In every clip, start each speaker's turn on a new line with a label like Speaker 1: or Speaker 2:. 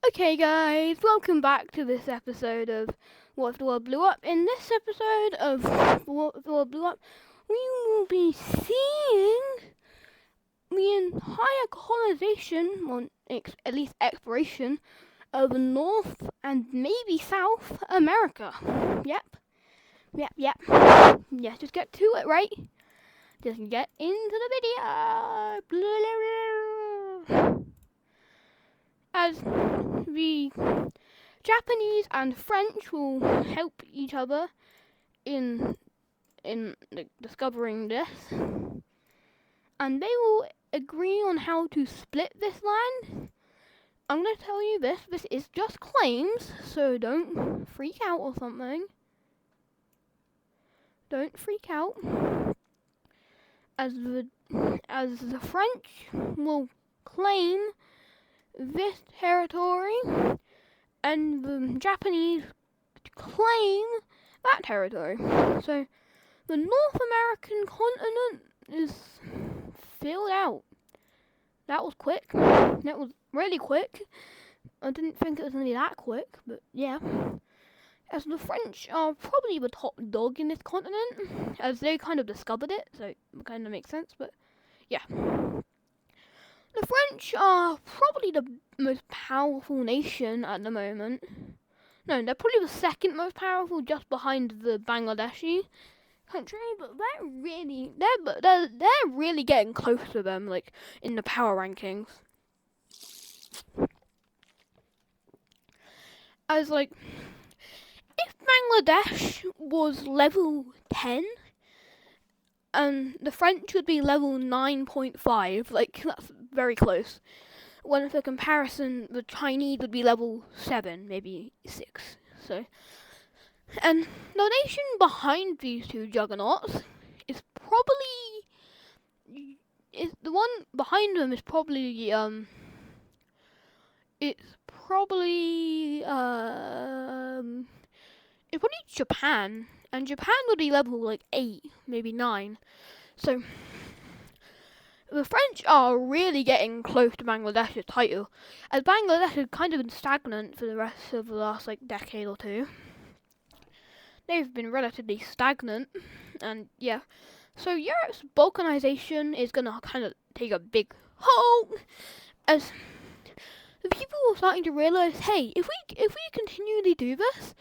Speaker 1: Okay, guys, welcome back to this episode of What If the World Blew Up. In this episode of What If the World Blew Up, we will be seeing the entire colonization, or at least exploration, of North and maybe South America. Yep. Yeah, just get to it, right? Just get into the video. As the Japanese and French will help each other in discovering this, and they will agree on how to split this land. I'm gonna tell you this. This is just claims, so don't freak out or something. Don't freak out. As the French will claim this territory, and the Japanese claim that territory. So the North American continent is filled out. That was quick. That was really quick. I didn't think it was going to be that quick, but yeah. As the French are probably the top dog in this continent, as they kind of discovered it, so it kind of makes sense, but yeah. The French are probably the most powerful nation at the moment. No, they're probably the second most powerful, just behind the Bangladeshi country. But they're really getting close to them, like in the power rankings. As like, if Bangladesh was level 10, and the French would be level 9.5, like that's very close. When for comparison, the Chinese would be level 7, maybe 6. So, and the nation behind these two juggernauts is the one behind them is probably Japan, and Japan would be level like 8, maybe 9. So the French are really getting close to Bangladesh's title, as Bangladesh has kind of been stagnant for the rest of the last like decade or two. They've been relatively stagnant, and yeah. So Europe's balkanization is gonna kind of take a big halt, as the people are starting to realize, hey, if we continually do this,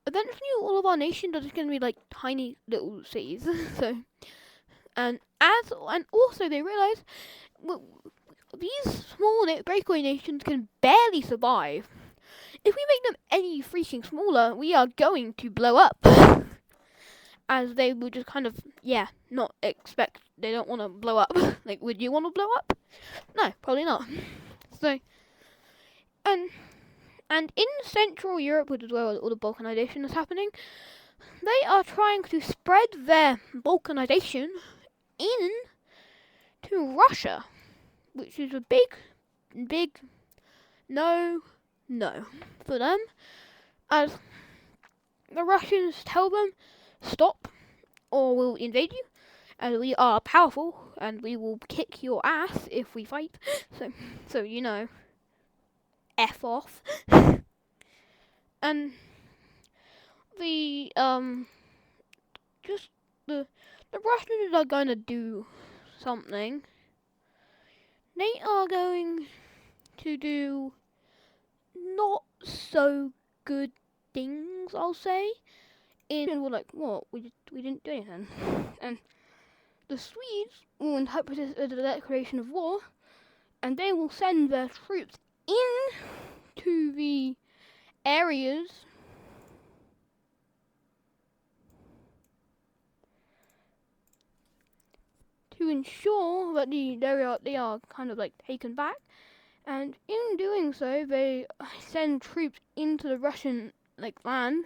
Speaker 1: eventually all of our nations are just gonna be like tiny little cities. So, and also they realize these small breakaway nations can barely survive. If we make them any freaking smaller, we are going to blow up. As they will just kind of, not expect, they don't want to blow up. Like, would you want to blow up? No, probably not. So, and in Central Europe, which is where all the balkanization is happening, they are trying to spread their balkanization in to Russia, which is a big no for them, as the Russians tell them, stop or we'll invade you, and we are powerful and we will kick your ass if we fight. So you know, F off. And the Russians are going to do something. They are going to do not so good things, I'll say. And we're like, what? We didn't do anything. And the Swedes will interpret it as a declaration of war, and they will send their troops into the areas to ensure that they are kind of like taken back. And in doing so, they send troops into the Russian land.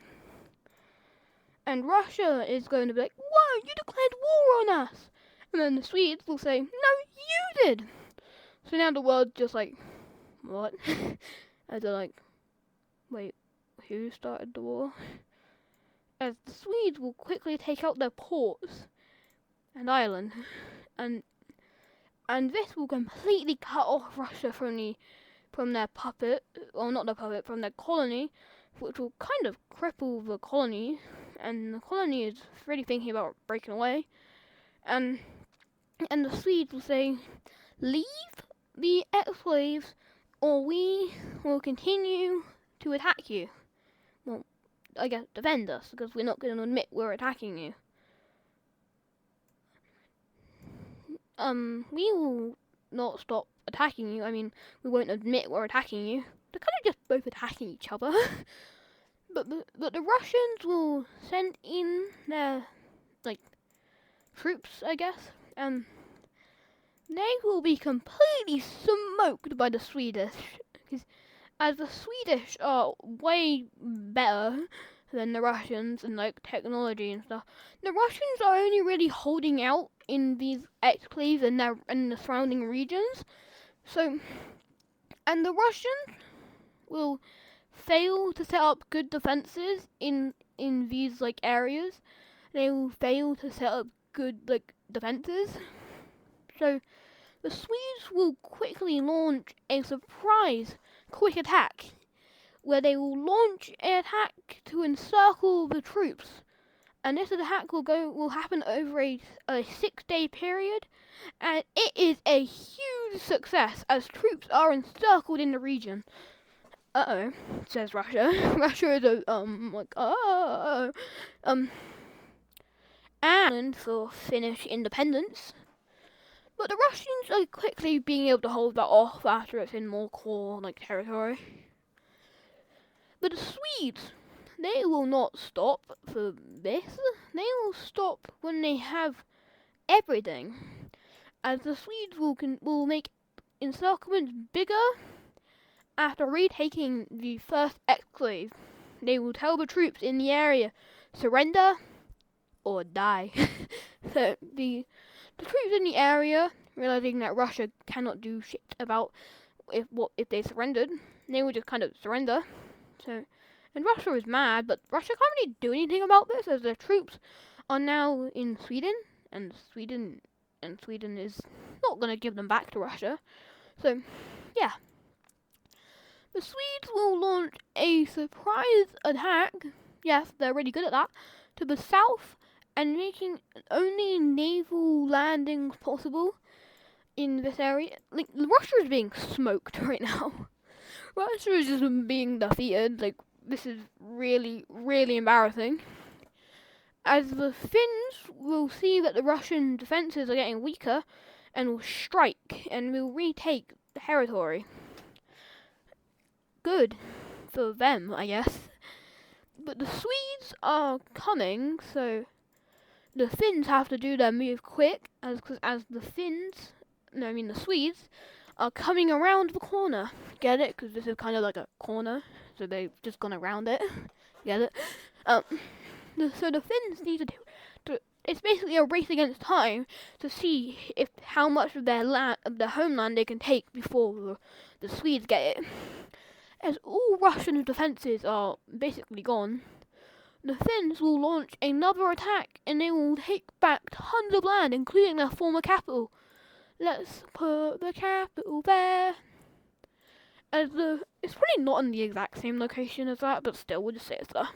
Speaker 1: And Russia is going to be like, whoa, you declared war on us! And then the Swedes will say, no, you did! So now the world's just like, what? And they're like, wait, who started the war? As the Swedes will quickly take out their ports and Ireland. And this will completely cut off Russia from the from their puppet, or not their puppet, from their colony, which will kind of cripple the colony, and the colony is really thinking about breaking away. And the Swedes will say, leave the ex-slaves, or we will continue to attack you. Well, I guess defend us, because we're not going to admit we're attacking you. We will not stop attacking you. I mean, we won't admit we're attacking you. They're kind of just both attacking each other. but the Russians will send in their, troops, I guess, and they will be completely smoked by the Swedish. Because as the Swedish are way better than the Russians in, technology and stuff, the Russians are only really holding out in these exclaves and the surrounding regions. So, and the Russians will fail to set up good defenses in these areas. They will fail to set up good defenses. So the Swedes will quickly launch a surprise quick attack, where they will launch an attack to encircle the troops. And this attack will happen over a 6-day period, and it is a huge success as troops are encircled in the region. Uh-oh, says Russia. Russia is and for Finnish independence. But the Russians are quickly being able to hold that off after it's in more core territory. But the Swedes, they will not stop for this. They will stop when they have everything, as the Swedes will make encirclements bigger after retaking the first exclave. They will tell the troops in the area, surrender or die. So the troops in the area, realizing that Russia cannot do shit about if they surrendered, they will just kind of surrender. So, and Russia is mad, but Russia can't really do anything about this, as their troops are now in Sweden, and Sweden is not going to give them back to Russia. So, yeah. The Swedes will launch a surprise attack, yes, they're really good at that, to the south, and making only naval landings possible in this area. Russia is being smoked right now. Russia is just being defeated. This is really, really embarrassing. As the Finns will see that the Russian defences are getting weaker, and will strike, and will retake the territory. Good for them, I guess. But the Swedes are coming, so the Finns have to do their move quick, as the Swedes are coming around the corner. Get it? Because this is kind of like a corner, so they've just gone around it. Get it? So the Finns need to do. It's basically a race against time to see how much of their homeland they can take before the Swedes get it. As all Russian defences are basically gone, the Finns will launch another attack, and they will take back tons of land, including their former capital. Let's put the capital there. It's probably not in the exact same location as that, but still, we'll just say it's there.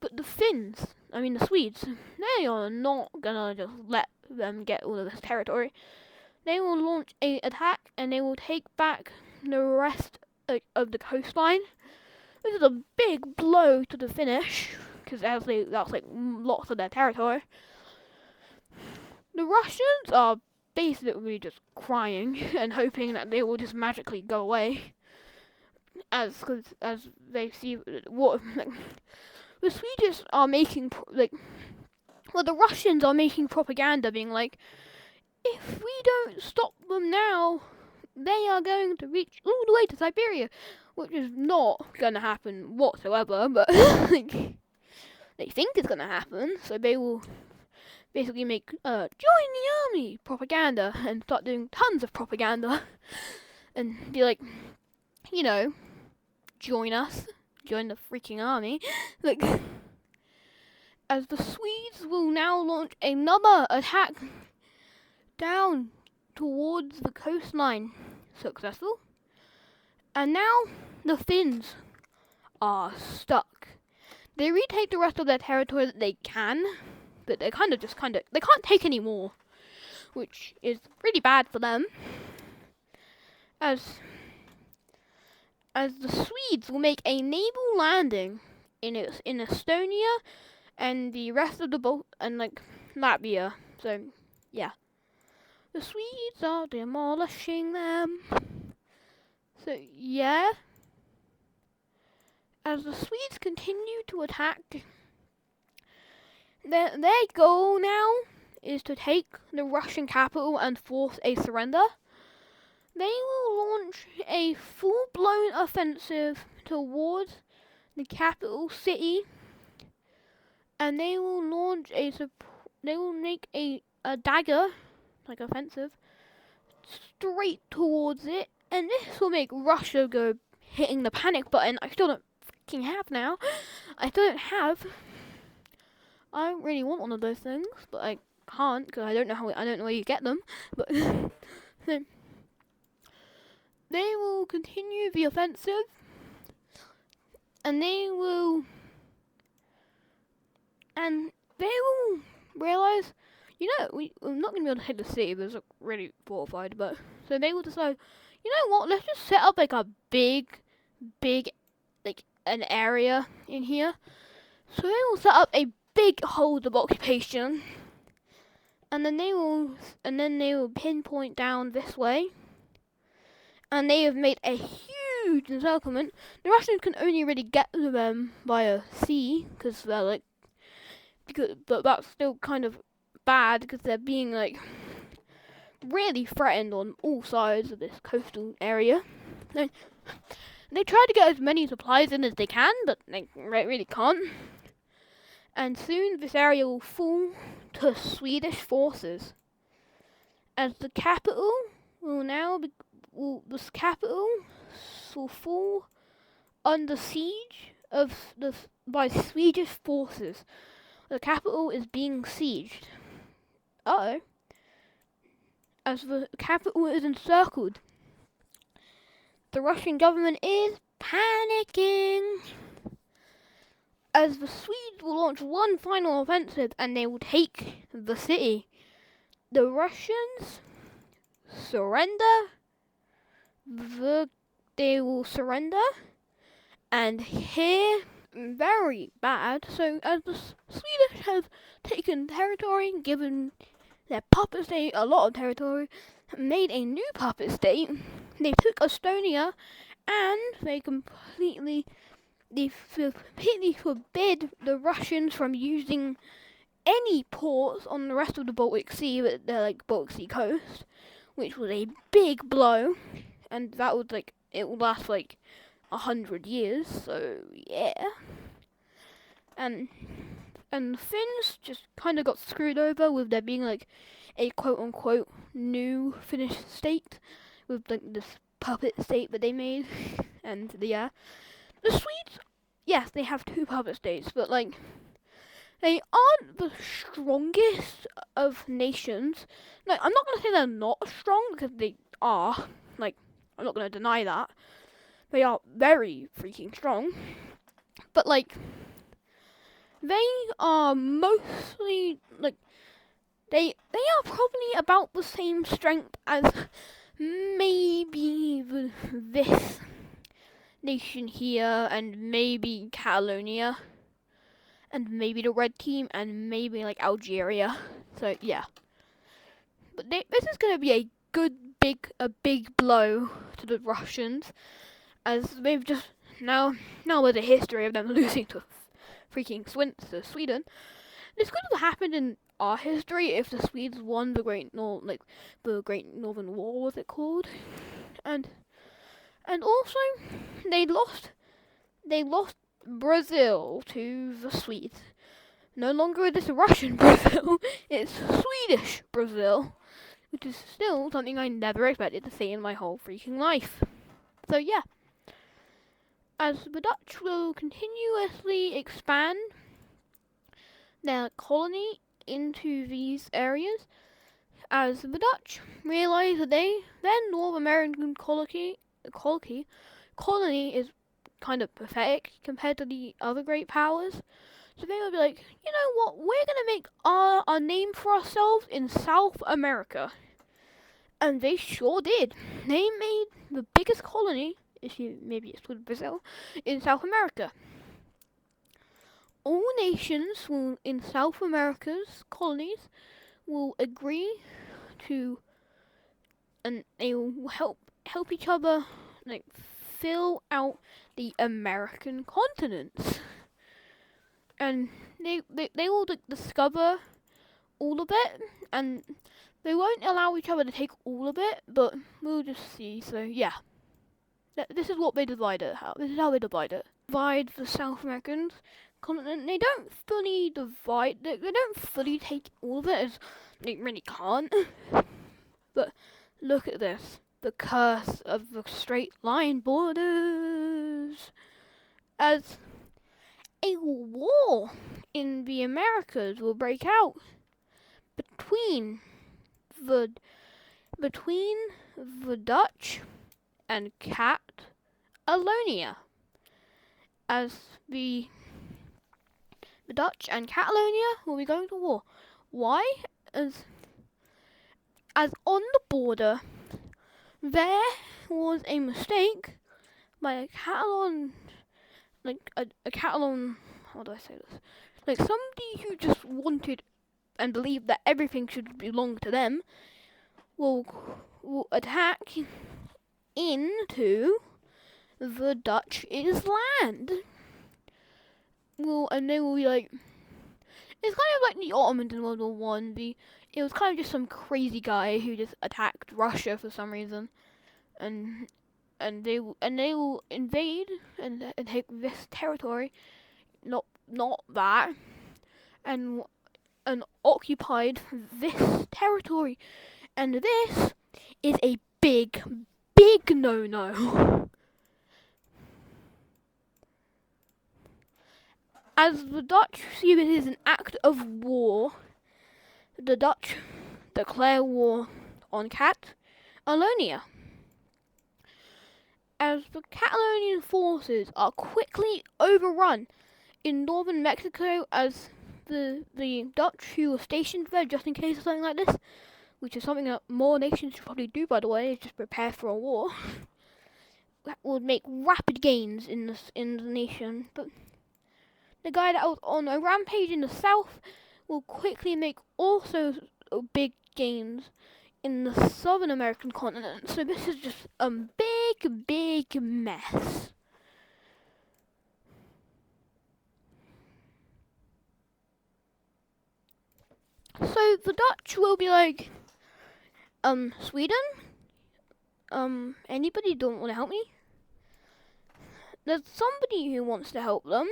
Speaker 1: But the Swedes, they are not gonna just let them get all of this territory. They will launch an attack, and they will take back the rest of the coastline. This is a big blow to the Finnish, because that's lots of their territory. The Russians are basically just crying and hoping that they will just magically go away, as they see what the Swedish are making the Russians are making propaganda, being like, if we don't stop them now, they are going to reach all the way to Siberia, which is not going to happen whatsoever, but they think it's going to happen, so they will basically make join the army propaganda, and start doing tons of propaganda, and be like, join us, join the freaking army, as the Swedes will now launch another attack down towards the coastline. Successful. And now the Finns are stuck. They retake the rest of their territory that they can, but they they can't take any more, which is really bad for them. As the Swedes will make a naval landing in Estonia and the rest of the and like Latvia. So yeah, the Swedes are demolishing them. So yeah, as the Swedes continue to attack, their goal now is to take the Russian capital and force a surrender. They will launch a full-blown offensive towards the capital city, and they will make a dagger, like offensive, straight towards it, and this will make Russia go hitting the panic button. I still don't fucking have now. I don't really want one of those things, but I can't because I don't know where you get them. But so they will continue the offensive, and they will realize, we're not going to be able to hit the city. There's really fortified, but so they will decide, you know what? Let's just set up like a big, like an area in here. So they will set up a big hold of occupation, and then they will pinpoint down this way, and they have made a huge encirclement. The Russians can only really get to them via sea because they're like, but that's still kind of bad because they're being like really threatened on all sides of this coastal area. They try to get as many supplies in as they can, but they really can't. And soon this area will fall to Swedish forces, as the capital will fall under siege by Swedish forces. The capital is being sieged. As the capital is encircled, the Russian government is panicking. As the Swedes will launch one final offensive and they will take the city. The Russians surrender. They will surrender. And here, very bad. So as the Swedish have taken territory, given their puppet state a lot of territory, made a new puppet state, they took Estonia, and they completely forbid the Russians from using any ports on the rest of the Baltic Sea, but they're like Baltic Sea coast, which was a big blow, and that was like, it will last like 100 years, so yeah. And the Finns just kind of got screwed over with there being like a quote-unquote new Finnish state, with like this puppet state that they made, and yeah. The Swedes, yes, they have two puppet states, but like, they aren't the strongest of nations. No, I'm not gonna say they're not strong, because they are. Like, I'm not gonna deny that. They are very freaking strong. But like, they are mostly like, they are probably about the same strength as maybe this nation here, and maybe Catalonia, and maybe the Red Team, and maybe like Algeria. So yeah, but this is going to be a big blow to the Russians, as they've just now with a history of them losing to freaking Sweden. This could have happened in our history if the Swedes won the Great Northern War, was it called? And also, they lost Brazil to the Swedes. No longer is this Russian Brazil, it's Swedish Brazil, which is still something I never expected to see in my whole freaking life. So yeah, as the Dutch will continuously expand their colony into these areas, as the Dutch realize that their North American colony colony is kind of pathetic compared to the other great powers. So they would be like, you know what, we're gonna make our name for ourselves in South America. And they sure did. They made the biggest colony, maybe it's called Brazil, in South America. All nations in South America's colonies will agree to, and they will help each other like fill out the American continents. And they will discover all of it, and they won't allow each other to take all of it, but we'll just see. So yeah, this is what they divide it. This is how they divide it. Divide the South American continent. They don't fully divide. They don't fully take all of it, as they really can't. But look at this: the curse of the straight line borders. As a war in the Americas will break out between the Dutch and Catalonia, as the Dutch and Catalonia will be going to war. Why? As on the border there was a mistake by a Catalan, like a Catalan, how do I say this? Like somebody who just wanted and believed that everything should belong to them will attack into the Dutch's land. And they will be like, it's kind of like the Ottomans in World War One. It was kind of just some crazy guy who just attacked Russia for some reason, and they will invade and take this territory, not that, and occupied this territory, and this is a big no-no. As the Dutch see it as an act of war, the Dutch declare war on Catalonia. As the Catalonian forces are quickly overrun in northern Mexico, as the Dutch who were stationed there just in case of something like this, which is something that more nations should probably do, by the way, is just prepare for a war, that would make rapid gains in the nation. But the guy that was on a rampage in the south will quickly make also big gains in the Southern American continent. So this is just a big mess. So the Dutch will be like, Sweden? Anybody don't want to help me? There's somebody who wants to help them.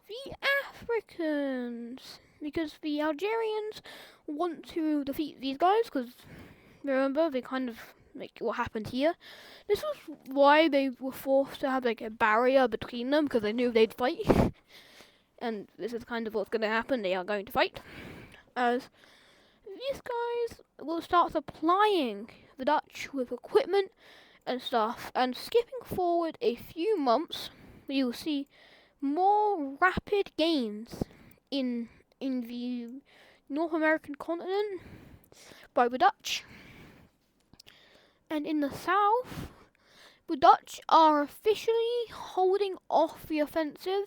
Speaker 1: The Africans. Because the Algerians want to defeat these guys, because remember, they kind of like what happened here. This was why they were forced to have like a barrier between them, because they knew they'd fight. And this is kind of what's going to happen. They are going to fight. As these guys will start supplying the Dutch with equipment and stuff, and skipping forward a few months, you will see more rapid gains in the North American continent by the Dutch. And in the south, the Dutch are officially holding off the offensive.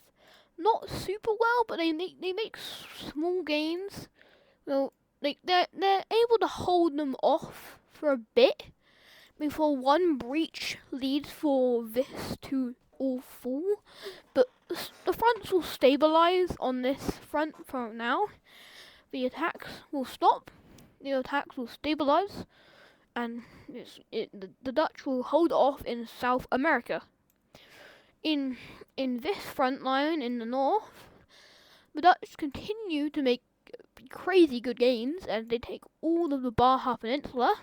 Speaker 1: Not super well, but they make small gains. Well, like they're able to hold them off for a bit before one breach leads for this to all fall. But the fronts will stabilize on this front for now. The attacks will stop. The attacks will stabilize, and the Dutch will hold off in South America. In this front line in the north, the Dutch continue to make crazy good gains, and they take all of the Baja Peninsula,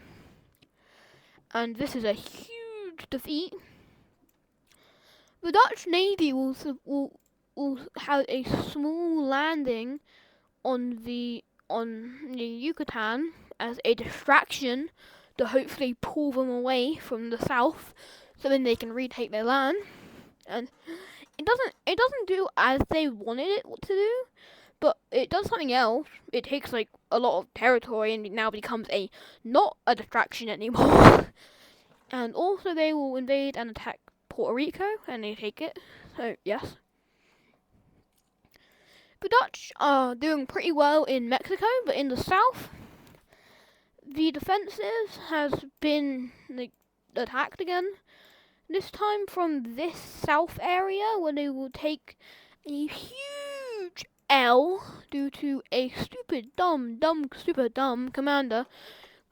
Speaker 1: and this is a huge defeat. The Dutch Navy will have a small landing on the Yucatan as a distraction to hopefully pull them away from the south, so then they can retake their land. And it doesn't do as they wanted it to do, but it does something else. It takes like a lot of territory and it now becomes not a distraction anymore. And also they will invade and attack Puerto Rico and they take it. So yes. The Dutch are doing pretty well in Mexico, but in the south the defenses has been attacked again. This time from this south area where they will take a huge L due to a stupid dumb commander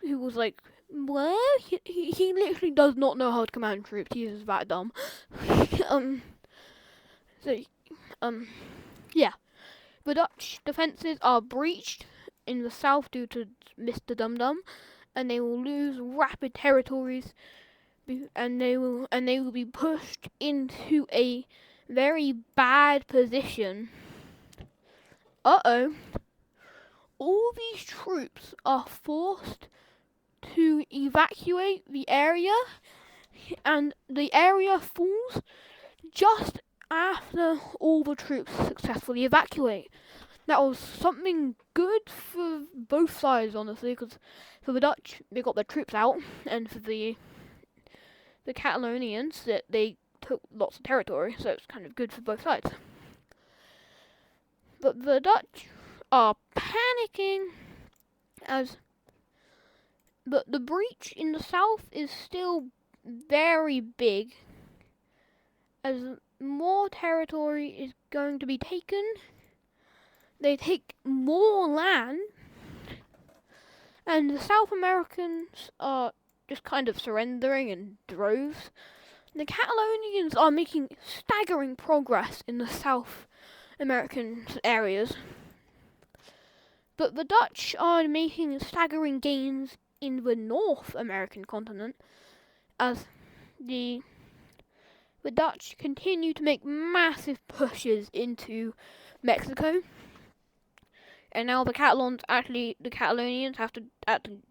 Speaker 1: who was like, well, he literally does not know how to command troops. He is that dumb. Yeah. The Dutch defenses are breached in the south due to Mr. Dum Dum, and they will lose rapid territories, and they will be pushed into a very bad position. Uh-oh. All these troops are forced to evacuate the area, and the area falls just after all the troops successfully evacuate. That was something good for both sides, honestly, because for the Dutch, they got their troops out, and for the Catalonians, that they took lots of territory, so it's kind of good for both sides. But the Dutch are panicking but the breach in the south is still very big, as more territory is going to be taken. They take more land, and the South Americans are just kind of surrendering in droves. The Catalonians are making staggering progress in the South American areas, but the Dutch are making staggering gains in the North American continent, as the Dutch continue to make massive pushes into Mexico. And now the Catalonians have to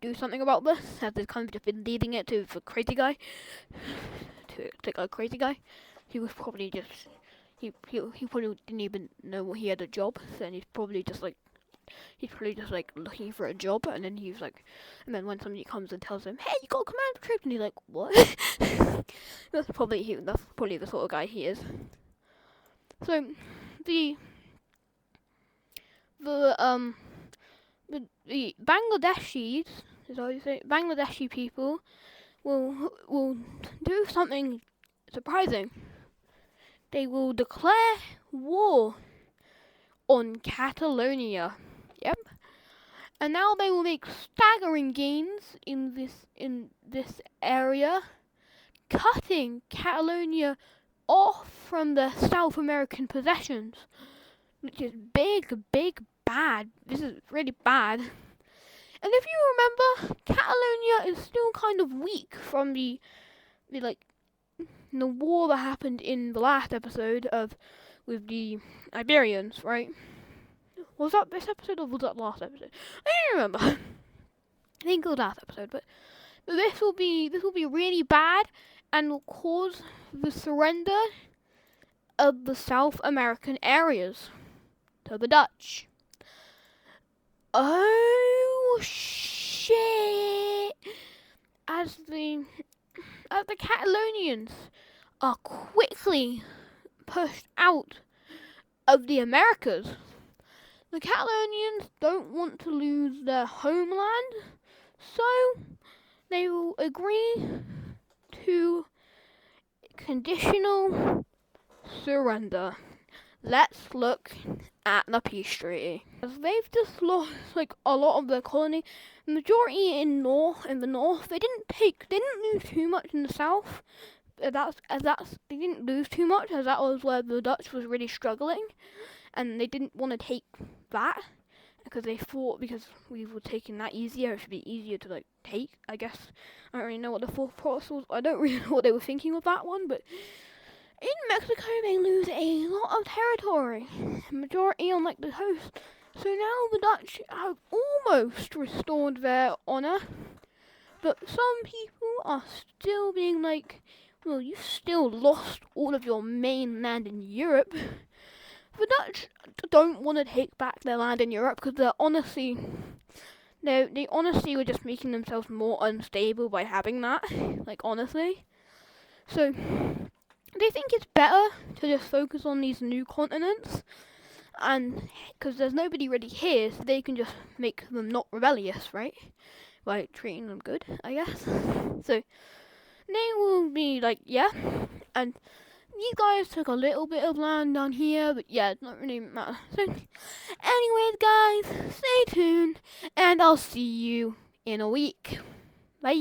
Speaker 1: do something about this, as they've kind of just been leaving it to the crazy guy, to a crazy guy. He was probably just, he probably didn't even know he had a job, and he's probably just looking for a job, and then when somebody comes and tells him, hey, you got a command for troops, and he's like, what? That's probably the sort of guy he is. So, the Bangladeshis, is how you say it, Bangladeshi people will do something surprising. They will declare war on Catalonia. Yep. And now they will make staggering gains in this area, cutting Catalonia off from the South American possessions, which is big, bad. This is really bad. And if you remember, Catalonia is still kind of weak from the war that happened in the last episode with the Iberians, right? Was that this episode or was that last episode? I don't remember. I think it was last episode, but this will be really bad and will cause the surrender of the South American areas to the Dutch. Oh shit! As the Catalonians are quickly pushed out of the Americas, the Catalonians don't want to lose their homeland, so they will agree to conditional surrender. Let's look at the peace treaty. As they've just lost a lot of their colony, the majority in the north, they didn't lose too much in the south. They didn't lose too much, as that was where the Dutch was really struggling, and they didn't want to take that because they thought because we were taking that easier, it should be easier to take. I guess I don't really know what the thought process was. I don't really know what they were thinking with that one, but in Mexico, they lose a lot of territory, majority on the coast. So now the Dutch have almost restored their honor, but some people are still being well, you still lost all of your mainland in Europe. The Dutch don't want to take back their land in Europe because they honestly were just making themselves more unstable by having that. Like, honestly. So, they think it's better to just focus on these new continents, and because there's nobody really here, so they can just make them not rebellious, right? By treating them good, I guess. So, they will be like, yeah, and these guys took a little bit of land down here, but yeah, it doesn't really matter. So, anyways, guys, stay tuned, and I'll see you in a week. Bye.